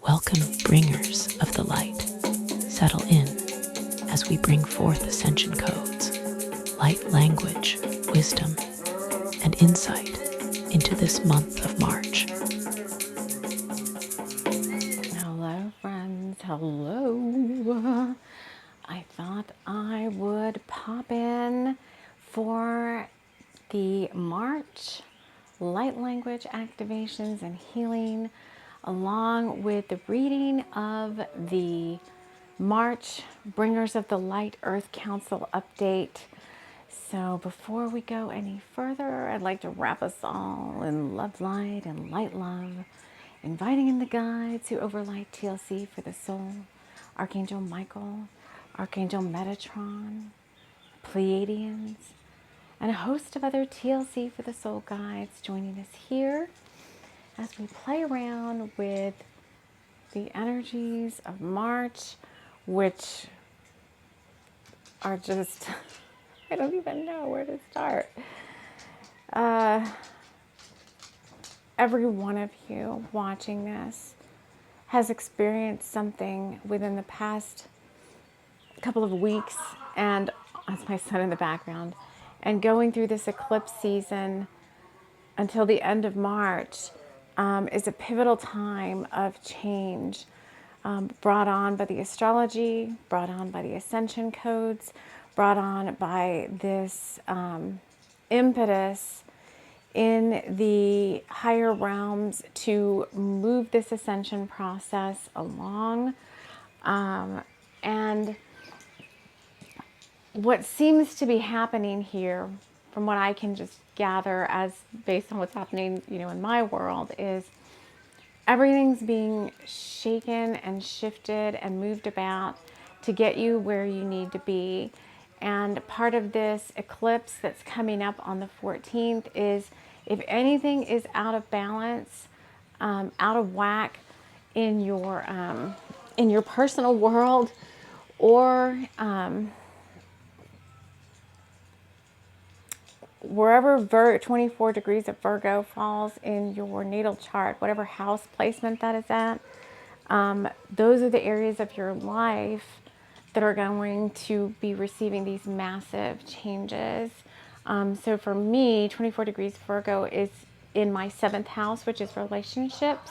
Welcome, bringers of the light. Settle in as we bring forth ascension codes, light language, wisdom, and insight into this month of March. Hello, friends. Hello. I thought I would pop in for the March light language activations and healing, along with the reading of the March Bringers of the Light Earth Council update. So before we go any further, I'd like to wrap us all in love light and light love, inviting in the guides who overlight TLC for the soul, Archangel Michael, Archangel Metatron, Pleiadians, and a host of other TLC for the soul guides joining us here as we play around with the energies of March, which are just, I don't even know where to start. Every one of you watching this has experienced something within the past couple of weeks, and that's my son in the background, and going through this eclipse season until the end of March is a pivotal time of change, brought on by the astrology, brought on by the ascension codes, brought on by this impetus in the higher realms to move this ascension process along. And what seems to be happening here, from what I can just gather as based on what's happening, in my world, is everything's being shaken and shifted and moved about to get you where you need to be. And part of this eclipse that's coming up on the 14th is, if anything is out of balance, out of whack in your personal world, or wherever 24 degrees of Virgo falls in your natal chart, whatever house placement that is at, those are the areas of your life that are going to be receiving these massive changes. So for me, 24 degrees Virgo is in my 7th house, which is relationships.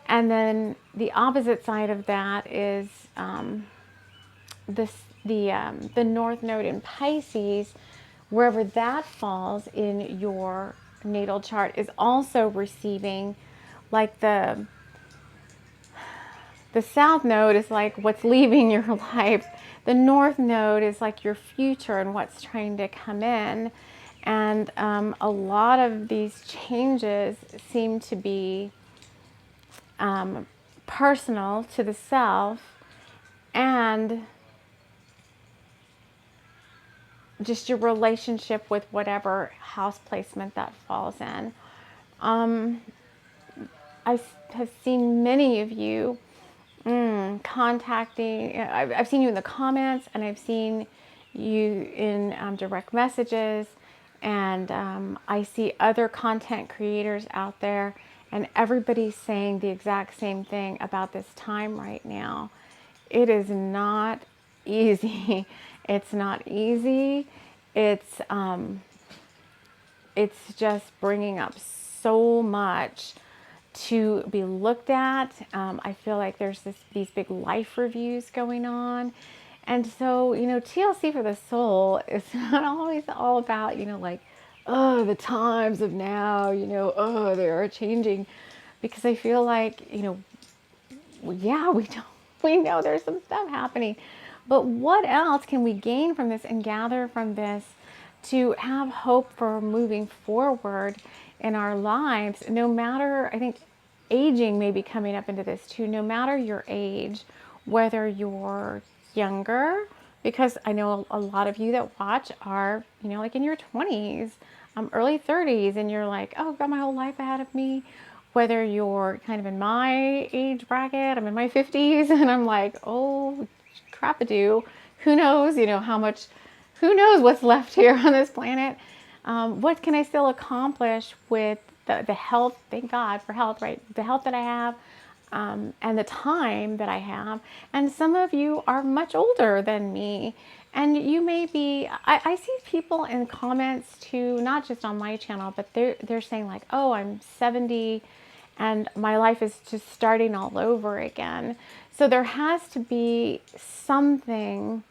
And then the opposite side of that is the North Node in Pisces, wherever that falls in your natal chart, is also receiving, like the South Node is like what's leaving your life. The North Node is like your future and what's trying to come in. And a lot of these changes seem to be personal to the self, and just your relationship with whatever house placement that falls in. I have seen many of you contacting, I've seen you in the comments, and I've seen you in direct messages, and I see other content creators out there, and everybody's saying the exact same thing about this time right now. It is not easy. It's not easy. It's just bringing up so much to be looked at. I feel like there's these big life reviews going on. And so, TLC for the soul is not always all about, the times of now, they are changing. Because I feel like, yeah, we know there's some stuff happening. But what else can we gain from this and gather from this to have hope for moving forward in our lives? No matter, I think aging may be coming up into this too, no matter your age, whether you're younger, because I know a lot of you that watch are, like in your 20s, early 30s, and you're like, oh, I've got my whole life ahead of me. Whether you're kind of in my age bracket, I'm in my 50s, and I'm like, oh, crap-a-doo. Who knows, who knows what's left here on this planet? What can I still accomplish with the health? Thank God for health, right? The health that I have, and the time that I have. And some of you are much older than me. And you may be, I see people in comments too, not just on my channel, but they're saying like, oh, I'm 70 and my life is just starting all over again. So there has to be something,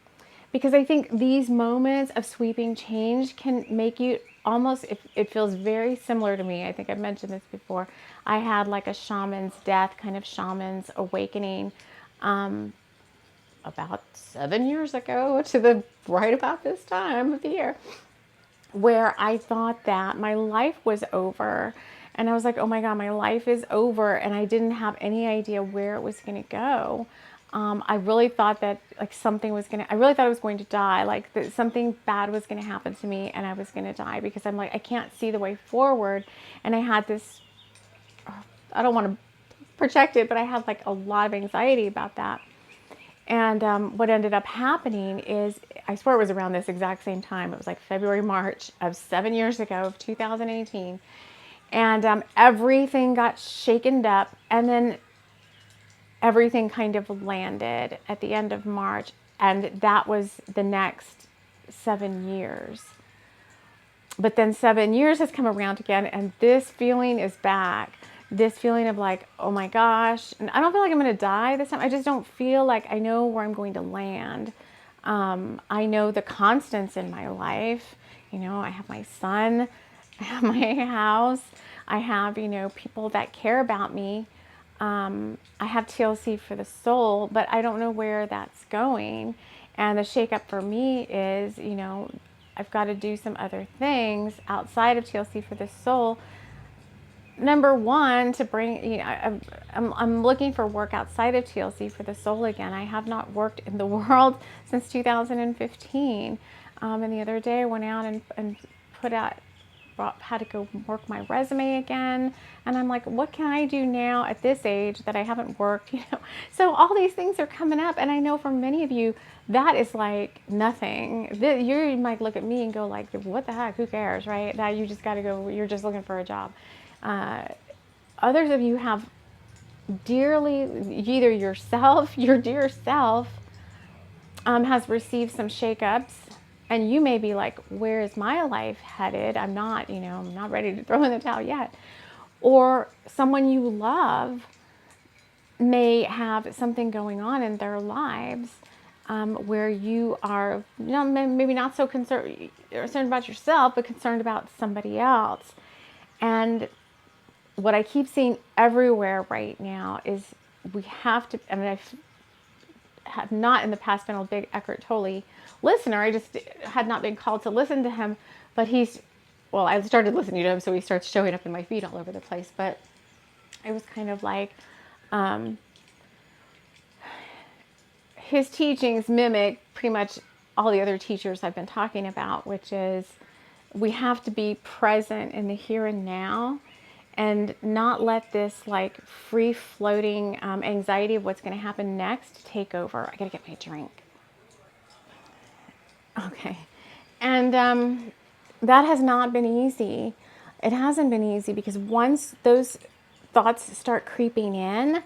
because I think these moments of sweeping change can make you almost, it feels very similar to me. I think I've mentioned this before. I had like a shaman's death, kind of shaman's awakening, about 7 years ago, to the right about this time of the year, where I thought that my life was over. And I was like, oh my God, my life is over. And I didn't have any idea where it was going to go. I really thought that like I really thought I was going to die, like that something bad was going to happen to me and I was going to die, because I'm like, I can't see the way forward. And I had this, I don't want to project it, but I had like a lot of anxiety about that. And what ended up happening is, I swear it was around this exact same time. It was like February, March of 7 years ago, of 2018. And everything got shaken up. And then everything kind of landed at the end of March. And that was the next 7 years. But then 7 years has come around again, and this feeling is back. This feeling of like, oh my gosh. And I don't feel like I'm going to die this time. I just don't feel like I know where I'm going to land. I know the constants in my life. You know, I have my son, I have my house, I have, you know, people that care about me. I have TLC for the soul, but I don't know where that's going. And the shakeup for me is, you know, I've got to do some other things outside of TLC for the soul. Number one, to bring, you know, I'm looking for work outside of TLC for the soul again. I have not worked in the world since 2015. And the other day I went out and put out, had to go work my resume again. And I'm like, what can I do now at this age that I haven't worked, you know? So all these things are coming up. And I know for many of you, that is like nothing. You might look at me and go like, what the heck, who cares, right? That you just got to go, you're just looking for a job. Others of you have dearly, either yourself, your dear self, has received some shakeups, and you may be like, where is my life headed? I'm not, you know, I'm not ready to throw in the towel yet. Or someone you love may have something going on in their lives, where you are, you know, maybe not so concerned about yourself, but concerned about somebody else. And what I keep seeing everywhere right now is we have to, I mean, I have not in the past been a big Eckhart Tolle listener. I just had not been called to listen to him, but well, I started listening to him, so he starts showing up in my feed all over the place. But it was kind of like, his teachings mimic pretty much all the other teachers I've been talking about, which is we have to be present in the here and now, and not let this like free floating anxiety of what's going to happen next take over. I got to get my drink. Okay. And that has not been easy. It hasn't been easy, because once those thoughts start creeping in,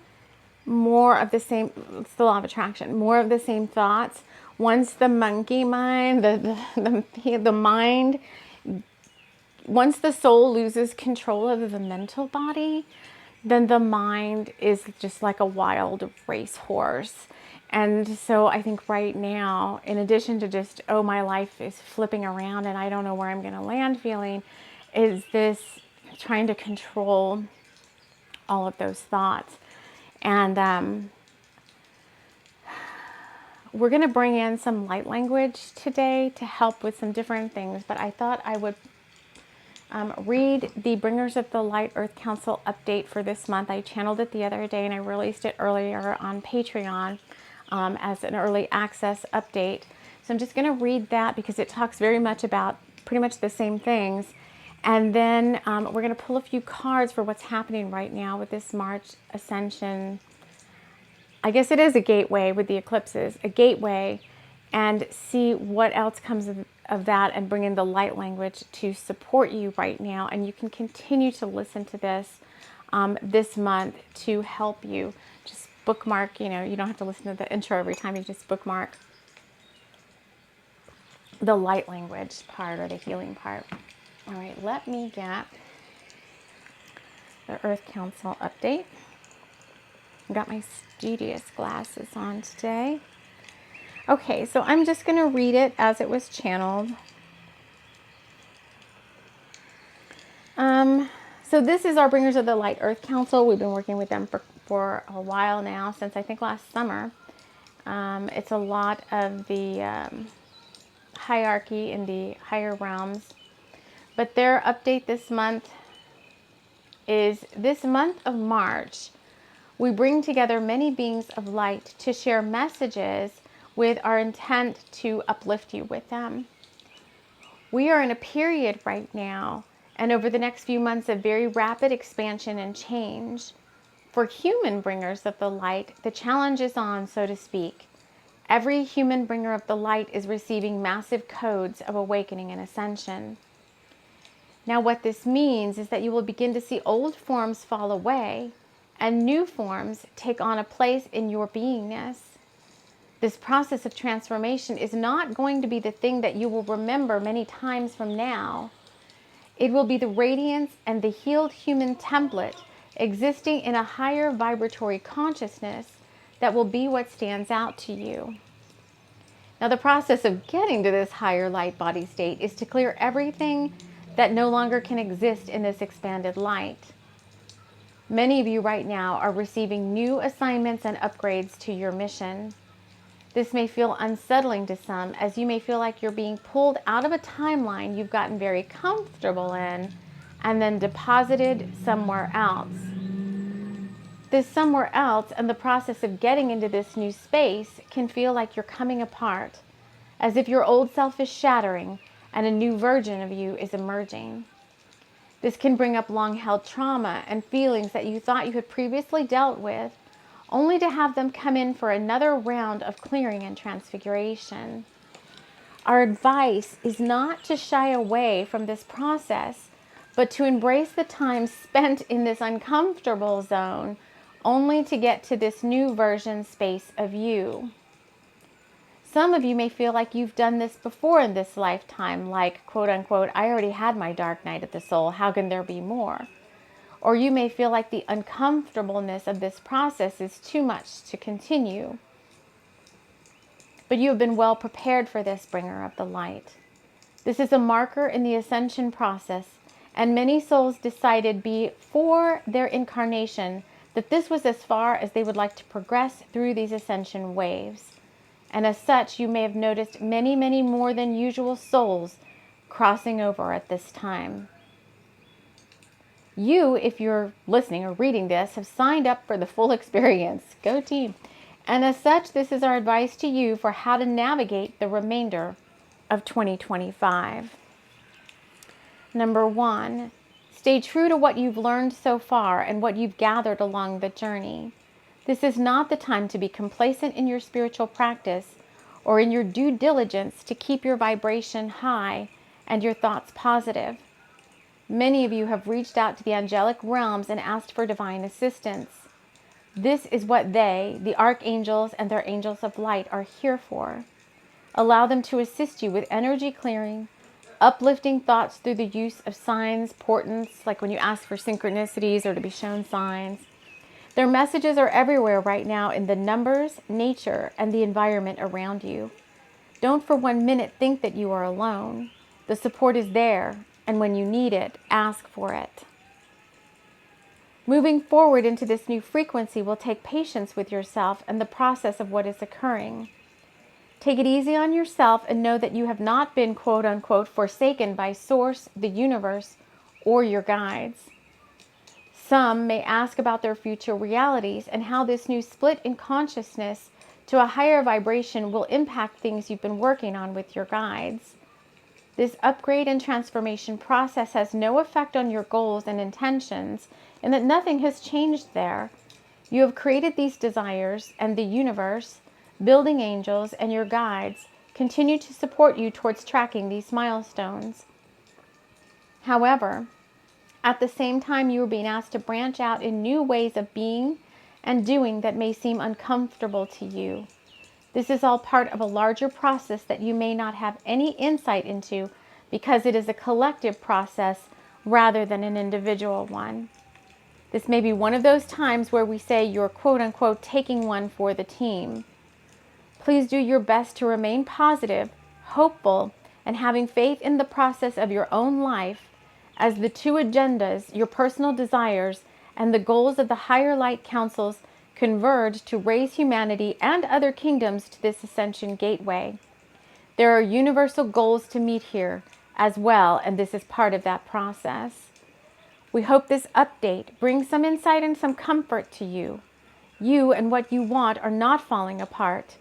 more of the same, it's the law of attraction, more of the same thoughts. Once the monkey mind, the mind, once the soul loses control of the mental body, then the mind is just like a wild racehorse. And so I think right now, in addition to just, oh, my life is flipping around and I don't know where I'm going to land feeling, is this trying to control all of those thoughts. And we're going to bring in some light language today to help with some different things, but I thought I would read the Bringers of the Light Earth Council update for this month. I channeled it the other day and I released it earlier on Patreon as an early access update. So I'm just going to read that because it talks very much about pretty much the same things. And then we're going to pull a few cards for what's happening right now with this March Ascension. I guess it is a gateway with the eclipses, a gateway, and see what else comes of that, and bring in the light language to support you right now. And you can continue to listen to this this month to help you. Just bookmark, you don't have to listen to the intro every time. You just bookmark the light language part or the healing part. All right, let me get the Earth Council update. I got my studious glasses on today. Okay, so I'm just going to read it as it was channeled. So this is our Bringers of the Light Earth Council. We've been working with them for a while now, since I think last summer. It's a lot of the hierarchy in the higher realms. But their update this month is this month of March, we bring together many beings of light to share messages with our intent to uplift you with them. We are in a period right now and over the next few months of very rapid expansion and change. For human bringers of the light, the challenge is on, so to speak. Every human bringer of the light is receiving massive codes of awakening and ascension. Now, what this means is that you will begin to see old forms fall away and new forms take on a place in your beingness. This process of transformation is not going to be the thing that you will remember many times from now. It will be the radiance and the healed human template existing in a higher vibratory consciousness that will be what stands out to you. Now, the process of getting to this higher light body state is to clear everything that no longer can exist in this expanded light. Many of you right now are receiving new assignments and upgrades to your mission. This may feel unsettling to some, as you may feel like you're being pulled out of a timeline you've gotten very comfortable in and then deposited somewhere else. This somewhere else and the process of getting into this new space can feel like you're coming apart, as if your old self is shattering and a new version of you is emerging. This can bring up long-held trauma and feelings that you thought you had previously dealt with, only to have them come in for another round of clearing and transfiguration. Our advice is not to shy away from this process, but to embrace the time spent in this uncomfortable zone, only to get to this new version space of you. Some of you may feel like you've done this before in this lifetime, like, quote unquote, I already had my dark night of the soul, how can there be more? Or you may feel like the uncomfortableness of this process is too much to continue. But you have been well prepared for this, bringer of the light. This is a marker in the ascension process, and many souls decided before their incarnation that this was as far as they would like to progress through these ascension waves. And as such, you may have noticed many, many more than usual souls crossing over at this time. You, if you're listening or reading this, have signed up for the full experience. Go team. And as such, this is our advice to you for how to navigate the remainder of 2025. Number 1, stay true to what you've learned so far and what you've gathered along the journey. This is not the time to be complacent in your spiritual practice or in your due diligence to keep your vibration high and your thoughts positive. Many of you have reached out to the angelic realms and asked for divine assistance. This is what they, the archangels and their angels of light, are here for. Allow them to assist you with energy clearing, uplifting thoughts through the use of signs, portents, like when you ask for synchronicities or to be shown signs. Their messages are everywhere right now in the numbers, nature, and the environment around you. Don't for 1 minute think that you are alone. The support is there, and when you need it, ask for it. Moving forward into this new frequency will take patience with yourself and the process of what is occurring. Take it easy on yourself and know that you have not been, quote unquote, forsaken by Source, the universe, or your guides. Some may ask about their future realities and how this new split in consciousness to a higher vibration will impact things you've been working on with your guides. This upgrade and transformation process has no effect on your goals and intentions, and that nothing has changed there. You have created these desires, and the universe, building angels, and your guides continue to support you towards tracking these milestones. However, At the same time, you are being asked to branch out in new ways of being and doing that may seem uncomfortable to you. This is all part of a larger process that you may not have any insight into because it is a collective process rather than an individual one. This may be one of those times where we say you're quote unquote taking one for the team. Please do your best to remain positive, hopeful, and having faith in the process of your own life as the two agendas, your personal desires and the goals of the higher light councils, converge to raise humanity and other kingdoms to this ascension gateway. There are universal goals to meet here as well, and this is part of that process. We hope this update brings some insight and some comfort to you. You and what you want are not falling apart.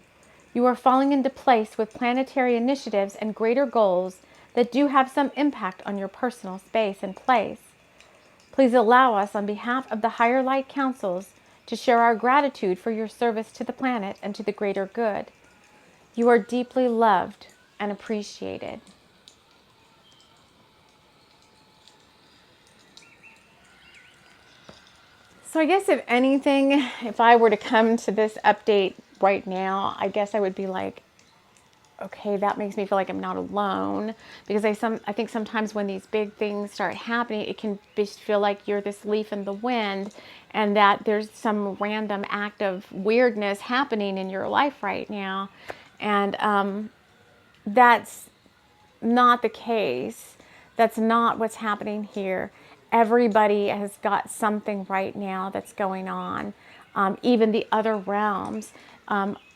You are falling into place with planetary initiatives and greater goals that do have some impact on your personal space and place. Please allow us, on behalf of the higher light councils, to share our gratitude for your service to the planet and to the greater good. You are deeply loved and appreciated. So I guess if anything, if I were to come to this update right now, I guess I would be like, okay, that makes me feel like I'm not alone, because I think sometimes when these big things start happening, it can feel like you're this leaf in the wind and that there's some random act of weirdness happening in your life right now. And that's not the case. That's not what's happening here. Everybody has got something right now that's going on. Even the other realms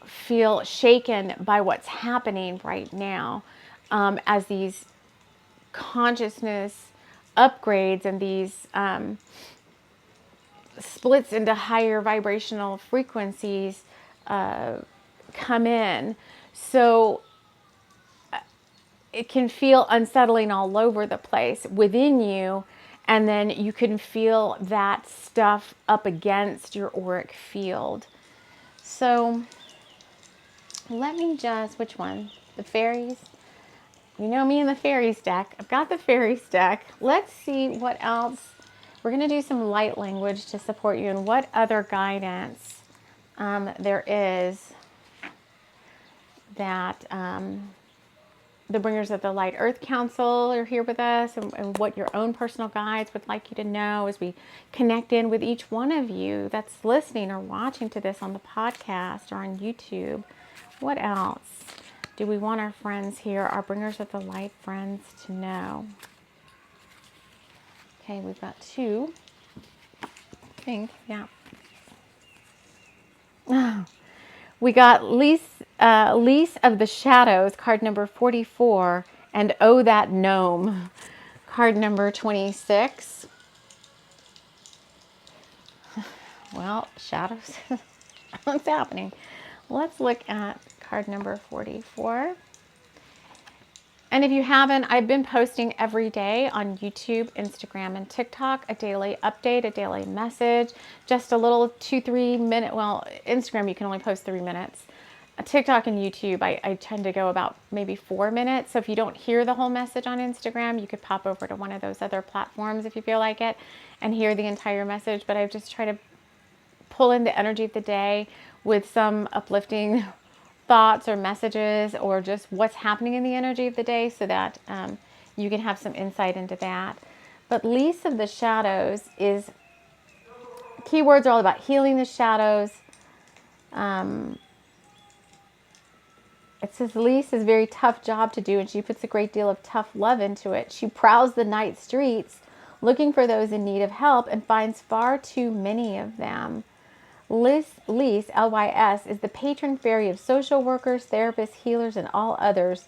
feel shaken by what's happening right now, as these consciousness upgrades and these splits into higher vibrational frequencies come in. So it can feel unsettling all over the place within you, and then you can feel that stuff up against your auric field. So let me just, which one? The fairies? You know me and the fairies deck. I've got the fairies deck. Let's see what else. We're going to do some light language to support you and what other guidance there is that the bringers of the Light Earth Council are here with us, and what your own personal guides would like you to know as we connect in with each one of you that's listening or watching to this on the podcast or on YouTube. What else do we want our friends here, our bringers of the light friends, to know? Okay, we've got two. I think, yeah. We got Lease of the Shadows, card number 44, and Oh That Gnome, card number 26. Well, shadows, what's happening? Let's look at card number 44. And if you haven't, I've been posting every day on YouTube, Instagram, and TikTok, a daily update, a daily message, just a little 2-3 minute, well, Instagram, you can only post 3 minutes. TikTok and YouTube, I tend to go about maybe 4 minutes. So if you don't hear the whole message on Instagram, you could pop over to one of those other platforms if you feel like it and hear the entire message. But I just try to pull in the energy of the day with some uplifting thoughts or messages, or just what's happening in the energy of the day, so that you can have some insight into that. But Lease of the Shadows is, keywords are all about healing the shadows. It says Lease is a very tough job to do, and she puts a great deal of tough love into it. She prowls the night streets looking for those in need of help and finds far too many of them. Lys, L-Y-S, is the patron fairy of social workers, therapists, healers, and all others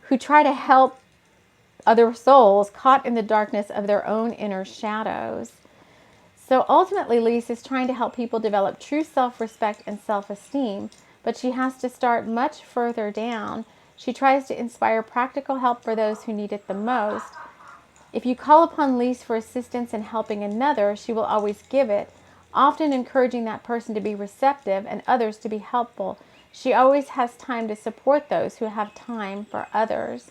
who try to help other souls caught in the darkness of their own inner shadows. So ultimately, Lys is trying to help people develop true self-respect and self-esteem, but she has to start much further down. She tries to inspire practical help for those who need it the most. If you call upon Lys for assistance in helping another, she will always give it, often encouraging that person to be receptive and others to be helpful. She always has time to support those who have time for others.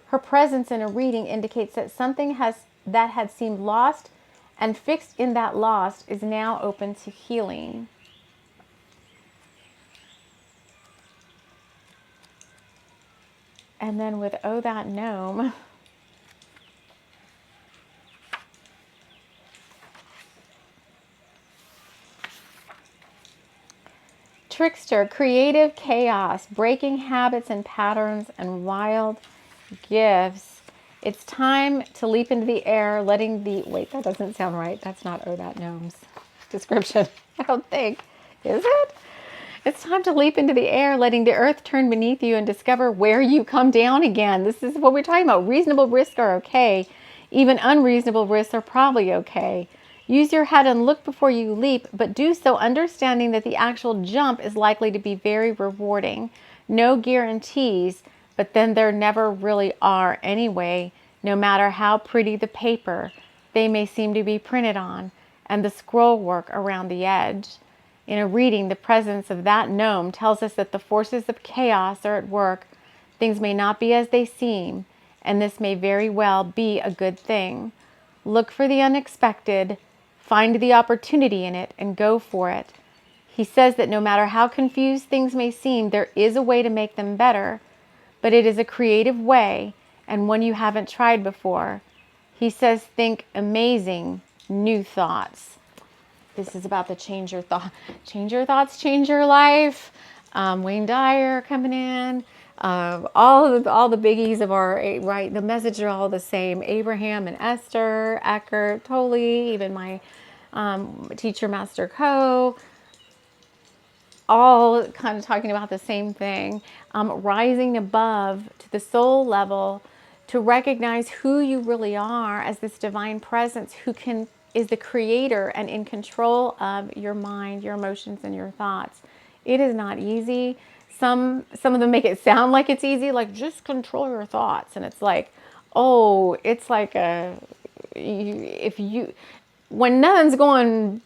Her presence in a reading indicates that something has that had seemed lost and fixed in that lost is now open to healing. And then with Oh That Gnome, trickster, creative chaos, breaking habits and patterns and wild gifts. It's time to leap into the air, letting the, wait, that doesn't sound right. That's not Oh That Gnome's description. I don't think. Is it? It's time to leap into the air, letting the earth turn beneath you and discover where you come down again. This is what we're talking about. Reasonable risks are okay. Even unreasonable risks are probably okay. Use your head and look before you leap, but do so understanding that the actual jump is likely to be very rewarding. No guarantees, but then there never really are anyway, no matter how pretty the paper they may seem to be printed on, and the scroll work around the edge. In a reading, the presence of that gnome tells us that the forces of chaos are at work. Things may not be as they seem, and this may very well be a good thing. Look for the unexpected, find the opportunity in it, and go for it. He says that no matter how confused things may seem, there is a way to make them better, but it is a creative way and one you haven't tried before. He says, think amazing new thoughts. This is about the change your thoughts, change your life. Wayne Dyer coming in. All the biggies of our, right, the messages are all the same. Abraham and Esther, Eckhart Tolle, even my teacher, Master Co. All kind of talking about the same thing. Rising above to the soul level to recognize who you really are as this divine presence who is the creator and in control of your mind, your emotions, and your thoughts. It is not easy. Some of them make it sound like it's easy, like just control your thoughts. And it's like, oh, it's like when nothing's going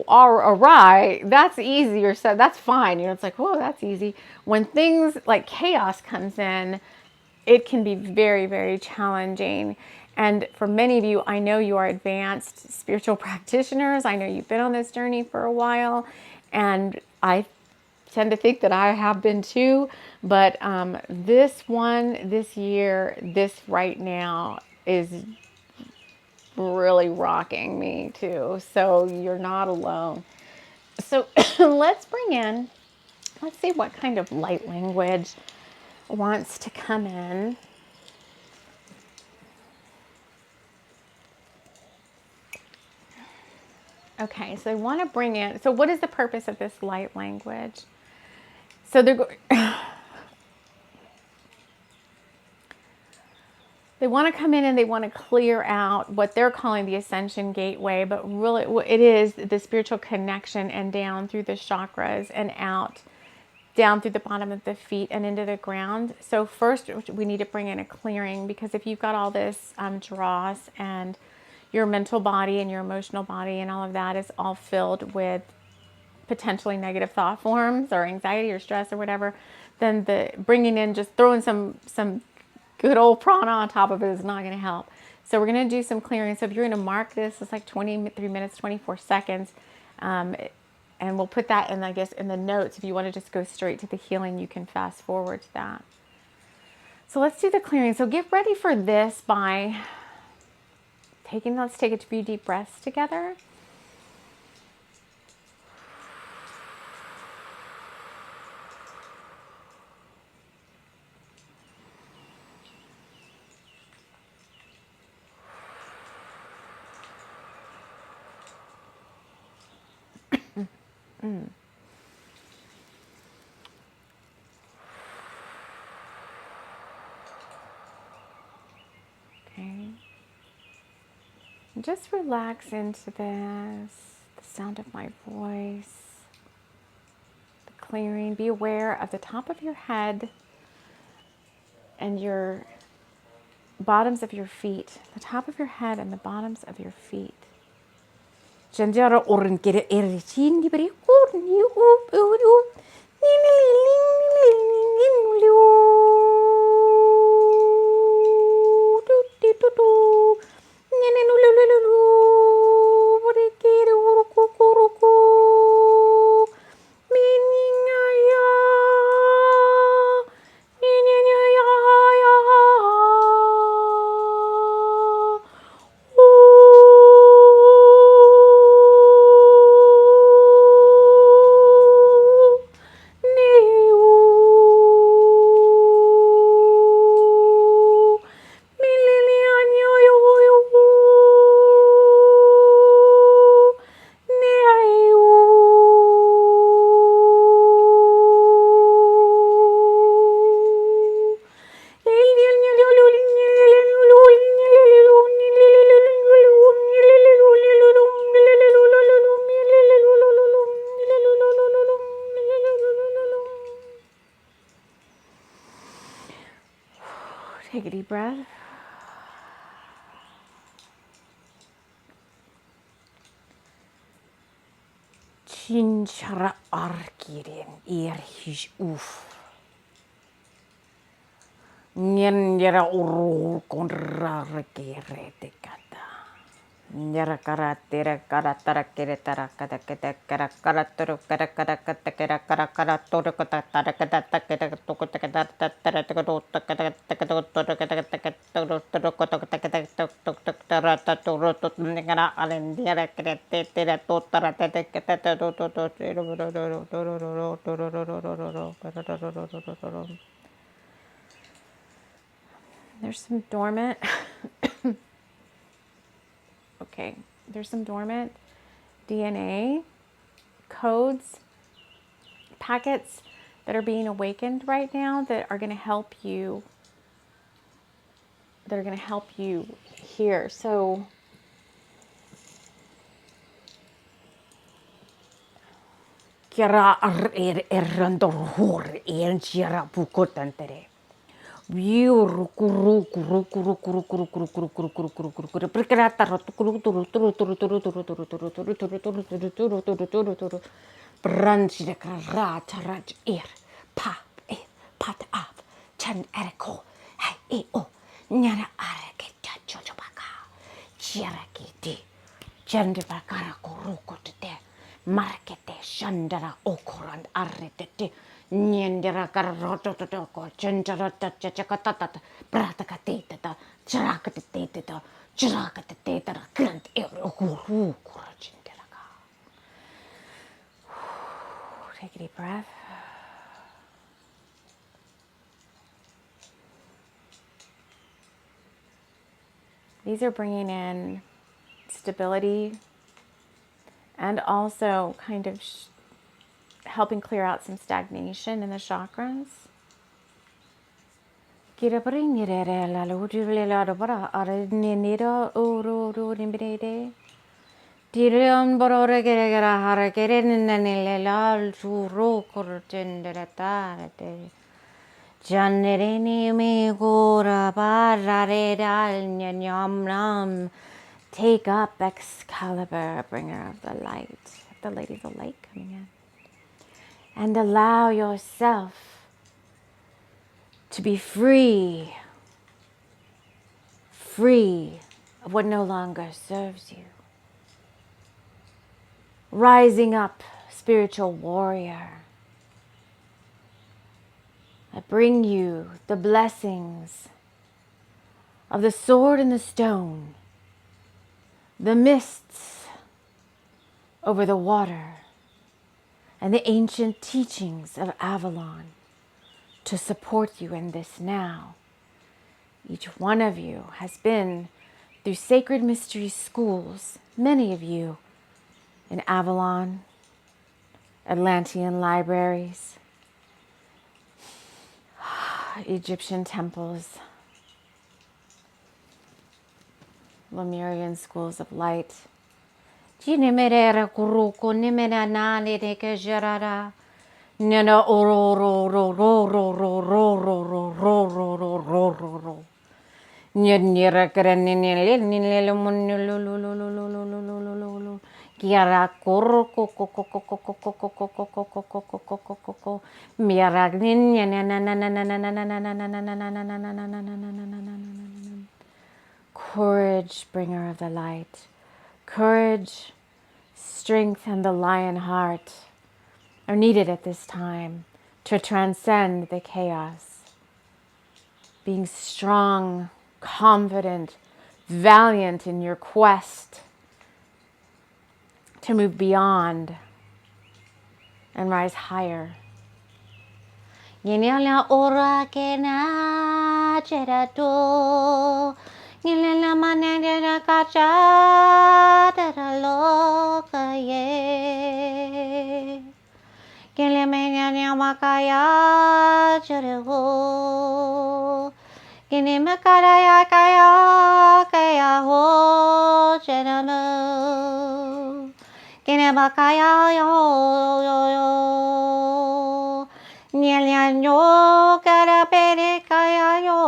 awry, that's easier. So that's fine. You know, it's like, oh, that's easy. When things like chaos comes in, it can be very, very challenging. And for many of you, I know you are advanced spiritual practitioners. I know you've been on this journey for a while, and I tend to think that I have been too. But this year, this right now is really rocking me too. So you're not alone. So let's see what kind of light language wants to come in. Okay, so they want to bring in, so what is the purpose of this light language? So they want to come in and they want to clear out what they're calling the ascension gateway, but really it is the spiritual connection and down through the chakras and out, down through the bottom of the feet and into the ground. So first we need to bring in a clearing, because if you've got all this dross and your mental body and your emotional body and all of that is all filled with potentially negative thought forms or anxiety or stress or whatever, then the bringing in, just throwing some good old prana on top of it is not going to help. So we're going to do some clearing. So if you're going to mark this, it's like 23 minutes, 24 seconds. And we'll put that in, I guess, in the notes. If you want to just go straight to the healing, you can fast forward to that. So let's do the clearing. So get ready for this by let's take a few deep breaths together. Okay. Just relax into this, the sound of my voice, the clearing. Be aware of the top of your head and your bottoms of your feet, the top of your head and the bottoms of your feet. Take a deep breath. Chinchara arkirin irhish uf. Nyera uru konra rekere dekata. Nyera karatera karatara kere tara kata kata kara karatoro kara kara kata kara kara kara toro kata tara kata kata toko kata tara kata toro kata kata toro kata kata toro toro kata kata tok tara toro tot ngara alen nyera kere tera tot tara kata kata toro toro. There's some dormant, okay, there's some dormant DNA codes, packets that are being awakened right now that are going to help you, here. So kira errandor hor enchira pukotantere. Viu kuru kuru kuru kuru kuru kuru kuru kuru kuru kuru kuru kuru perkerata rotu kuru turu turu turu turu turu turu turu turu turu turu turu turu turu turu branch de karata raj pa pat up chan erko hai o nyara arake chacho baka chiara kiti chande bakara kuru kote markete shandara okorand arretete nyendera karoto to ko chandara chachakata pratakatita charakatita charakatita grant okuru kurachindera ka. Take a deep breath. These are bringing in stability and also kind of helping clear out some stagnation in the chakras. Take up Excalibur, bringer of the light, the lady of the light coming in. And allow yourself to be free of what no longer serves you. Rising up, spiritual warrior. I bring you the blessings of the sword and the stone, the mists over the water, and the ancient teachings of Avalon to support you in this now. Each one of you has been through sacred mystery schools, many of you in Avalon, Atlantean libraries, Egyptian temples, Lemurian schools of light. Nyana oro ro ro ro ro ro ro ro ro ro ro ro ro ro ro. Nyera karanene nile monolo kiara koro koko koko koko koko koko koko koko koko koko miara ninya na na na na na na na na na na na na na na na na. Courage, bringer of the light. Courage, strength, and the lion heart are needed at this time to transcend the chaos. Being strong, confident, valiant in your quest to move beyond and rise higher. Ora kena cherato Nilena manera kacha loka ye Kile menya makaya cherego Kine makaya kaya ho cherano Kine makaya yo Nilena yo kara pere kaya yo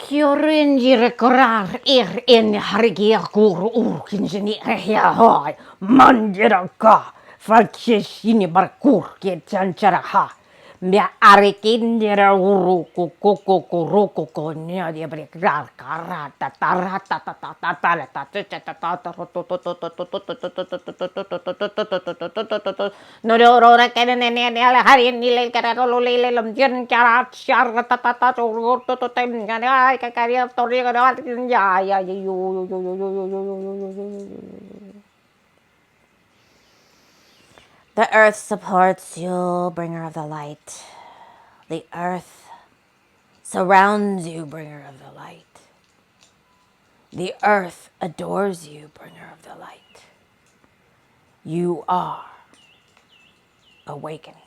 Kiorinjire korar en hargia kur urkinseni hoi manjeraka falchesini barkur kietsancharaha mia arekinjira uruku koko kuruku konya dia berikrar karata tarata Norora kenene hari nilai kararo lele lemjen cara syar tata tem ay kakaria tori ya The earth supports you, bringer of the light. The earth surrounds you, bringer of the light. The earth adores you, bringer of the light. You are awakening.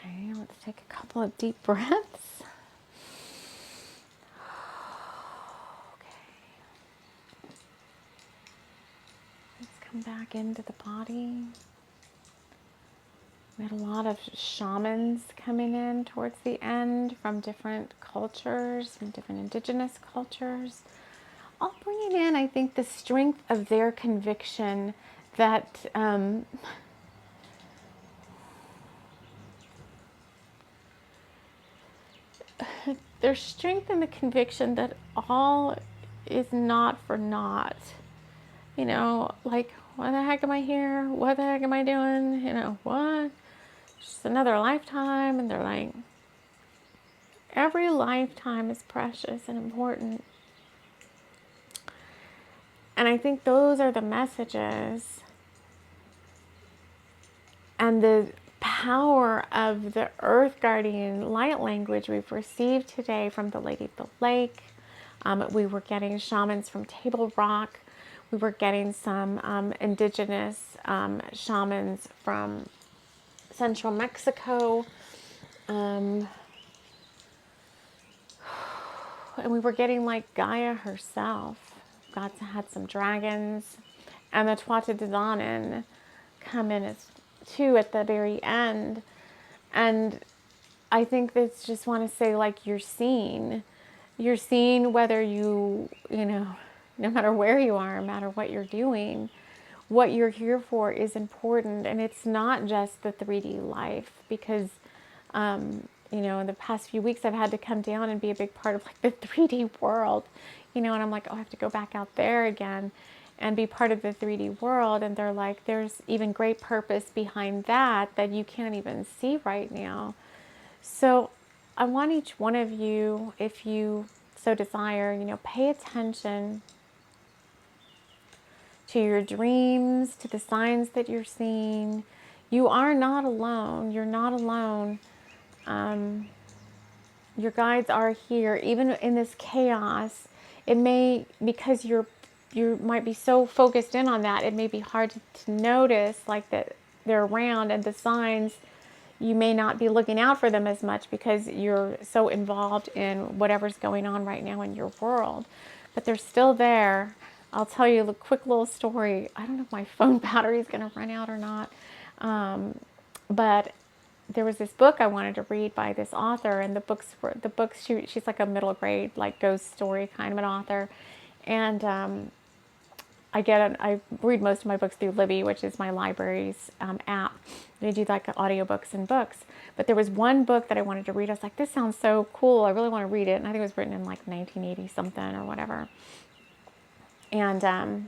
Okay, let's take a couple of deep breaths. Okay. Let's come back into the body. We had a lot of shamans coming in towards the end from different cultures, from different indigenous cultures. All bringing in, I think, the strength of their conviction that their strength in the conviction that all is not for naught. You know, like, why the heck am I here? What the heck am I doing? You know, what? Just another lifetime. And they're like, every lifetime is precious and important. And I think those are the messages and the power of the Earth Guardian light language we've received today from the Lady of the Lake. We were getting shamans from Table Rock. We were getting some indigenous shamans from Central Mexico. And we were getting like Gaia herself. Had some dragons. And the Tuatha De Danann come in as too at the very end. And I think that's just want to say, like, you're seen. You're seen whether you know, no matter where you are, no matter what you're doing, what you're here for is important. And it's not just the 3D life, because, you know, in the past few weeks, I've had to come down and be a big part of like the 3D world, you know, and I'm like, oh, I have to go back out there again and be part of the 3D world. And they're like, there's even great purpose behind that you can't even see right now. So I want each one of you, if you so desire, you know, pay attention to your dreams, to the signs that you're seeing. You are not alone. You're not alone. Your guides are here, even in this chaos. It may, because you might be so focused in on that, it may be hard to notice like that they're around, and the signs, you may not be looking out for them as much because you're so involved in whatever's going on right now in your world. But they're still there. I'll tell you a quick little story. I don't know if my phone battery is going to run out or not. But there was this book I wanted to read by this author, and she's like a middle grade, like ghost story kind of an author. And I read most of my books through Libby, which is my library's app. They do like audiobooks and books. But there was one book that I wanted to read. I was like, this sounds so cool. I really want to read it. And I think it was written in like 1980 something or whatever. And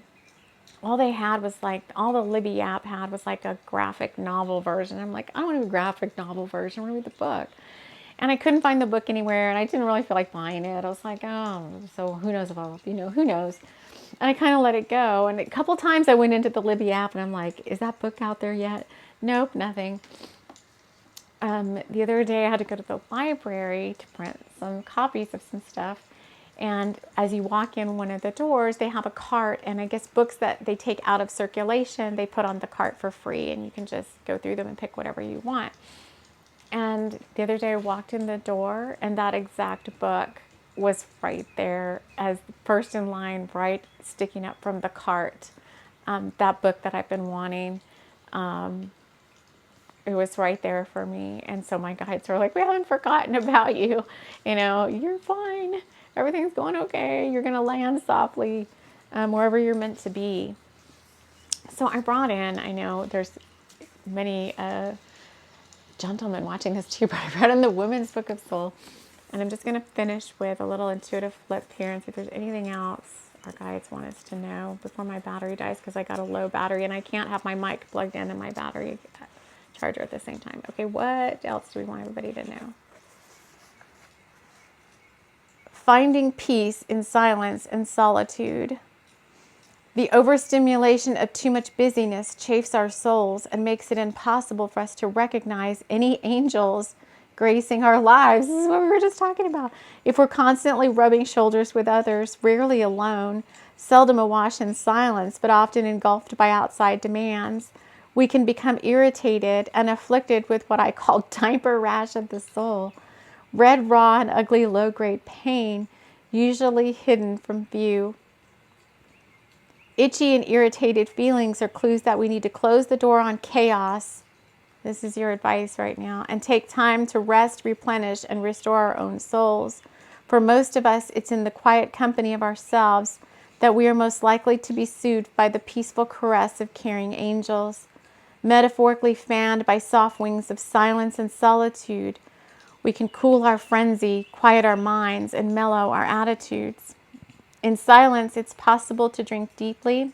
all they had was like, all the Libby app had was like a graphic novel version. I'm like, I don't want a graphic novel version. I want to read the book. And I couldn't find the book anywhere, and I didn't really feel like buying it. I was like, oh, so who knows if I'll, who knows? And I kind of let it go. And a couple times I went into the Libby app, and I'm like, is that book out there yet? Nope, nothing. The other day I had to go to the library to print some copies of some stuff. And as you walk in one of the doors, they have a cart, and I guess books that they take out of circulation, they put on the cart for free, and you can just go through them and pick whatever you want. And the other day I walked in the door, and that exact book was right there as first in line, right sticking up from the cart. That book that I've been wanting, it was right there for me. And so my guides were like, we haven't forgotten about you. You're fine. Everything's going okay. You're going to land softly wherever you're meant to be. So I brought in, I know there's many gentlemen watching this too, but I brought in the Women's Book of Soul. And I'm just going to finish with a little intuitive flip here and see if there's anything else our guides want us to know before my battery dies, because I got a low battery and I can't have my mic plugged in and my battery charger at the same time. Okay, what else do we want everybody to know? Finding peace in silence and solitude. The overstimulation of too much busyness chafes our souls and makes it impossible for us to recognize any angels gracing our lives. This is what we were just talking about. If we're constantly rubbing shoulders with others, rarely alone, seldom awash in silence, but often engulfed by outside demands, we can become irritated and afflicted with what I call diaper rash of the soul. Red, raw, and ugly low-grade pain, usually hidden from view. Itchy and irritated feelings are clues that we need to close the door on chaos. This is your advice right now. And take time to rest, replenish, and restore our own souls. For most of us, it's in the quiet company of ourselves that we are most likely to be soothed by the peaceful caress of caring angels. Metaphorically fanned by soft wings of silence and solitude, we can cool our frenzy, quiet our minds, and mellow our attitudes. In silence, it's possible to drink deeply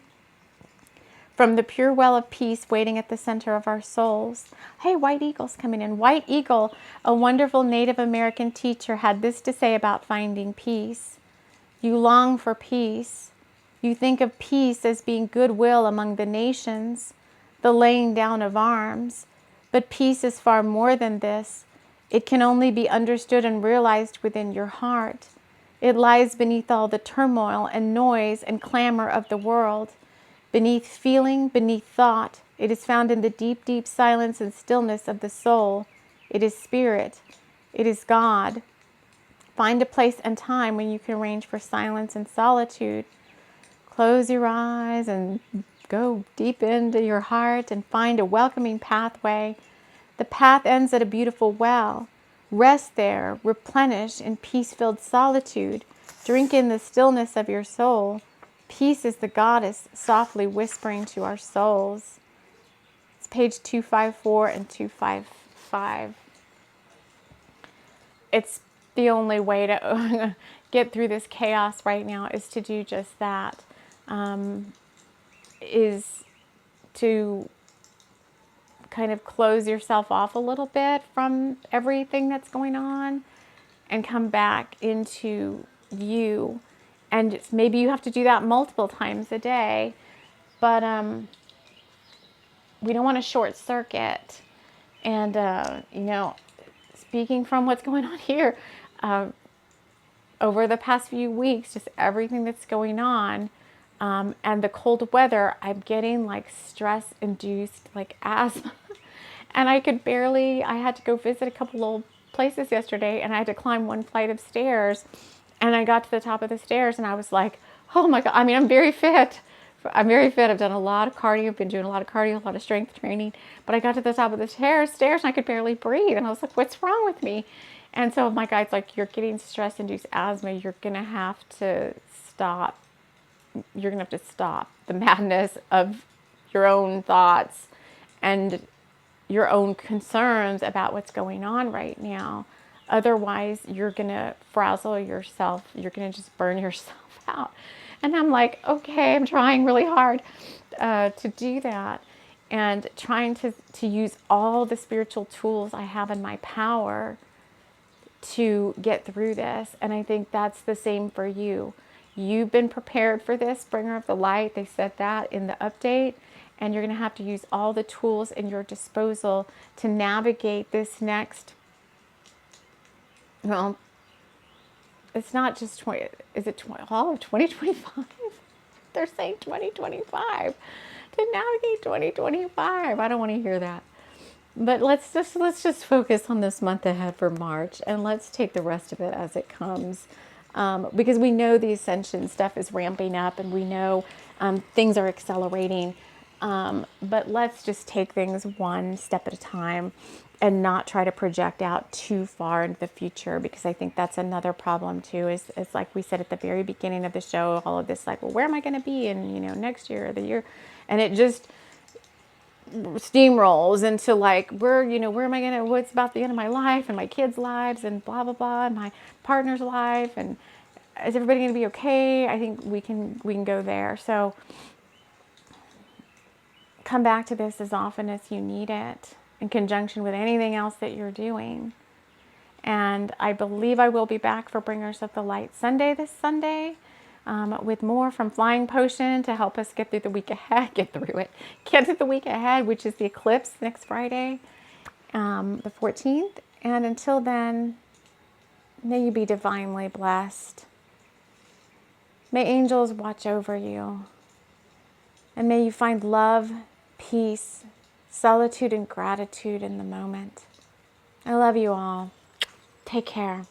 from the pure well of peace waiting at the center of our souls. Hey, White Eagle's coming in. White Eagle, a wonderful Native American teacher, had this to say about finding peace. You long for peace. You think of peace as being goodwill among the nations, the laying down of arms. But peace is far more than this. It can only be understood and realized within your heart. It lies beneath all the turmoil and noise and clamor of the world. Beneath feeling, beneath thought, it is found in the deep, deep silence and stillness of the soul. It is spirit. It is God. Find a place and time when you can arrange for silence and solitude. Close your eyes and go deep into your heart and find a welcoming pathway. The path ends at a beautiful well. Rest there, replenish in peace-filled solitude. Drink in the stillness of your soul. Peace is the goddess softly whispering to our souls. It's page 254 and 255. It's the only way to get through this chaos right now is to do just that. Is to kind of close yourself off a little bit from everything that's going on and come back into you. And maybe you have to do that multiple times a day, but we don't want to short circuit. And, speaking from what's going on here, over the past few weeks, just everything that's going on, and the cold weather, I'm getting like stress-induced like asthma. And I had to go visit a couple old places yesterday, and I had to climb one flight of stairs. And I got to the top of the stairs, and I was like, oh my God. I mean, I'm very fit. I've done a lot of cardio. I've been doing a lot of cardio, a lot of strength training. But I got to the top of the stairs, and I could barely breathe. And I was like, what's wrong with me? And so my guide's like, you're getting stress-induced asthma. You're going to have to stop. You're going to have to stop the madness of your own thoughts and your own concerns about what's going on right now. Otherwise, you're going to frazzle yourself. You're going to just burn yourself out. And I'm like, okay, I'm trying really hard to do that, and trying to use all the spiritual tools I have in my power to get through this. And I think that's the same for you. You've been prepared for this, bringer of the light. They said that in the update. And you're going to have to use all the tools in your disposal to navigate this next, well, it's not just 20, is it 20, all of 2025? They're saying 2025. To navigate 2025. I don't want to hear that. But let's just focus on this month ahead for March, and let's take the rest of it as it comes, because we know the ascension stuff is ramping up, and we know things are accelerating. But let's just take things one step at a time, and not try to project out too far into the future, because I think that's another problem too. Is like we said at the very beginning of the show, all of this like, well, where am I going to be in next year or the year, and it just steamrolls into like, where am I gonna, what's about the end of my life and my kids' lives and blah blah blah, and my partner's life, and is everybody gonna be okay? I think we can go there. So come back to this as often as you need it, in conjunction with anything else that you're doing. And I believe I will be back for Bringers of the Light Sunday this Sunday, with more from Flying Potion to help us get through the week ahead, get through the week ahead, which is the eclipse next Friday, the 14th. And until then, may you be divinely blessed. May angels watch over you. And may you find love, peace, solitude, and gratitude in the moment. I love you all. Take care.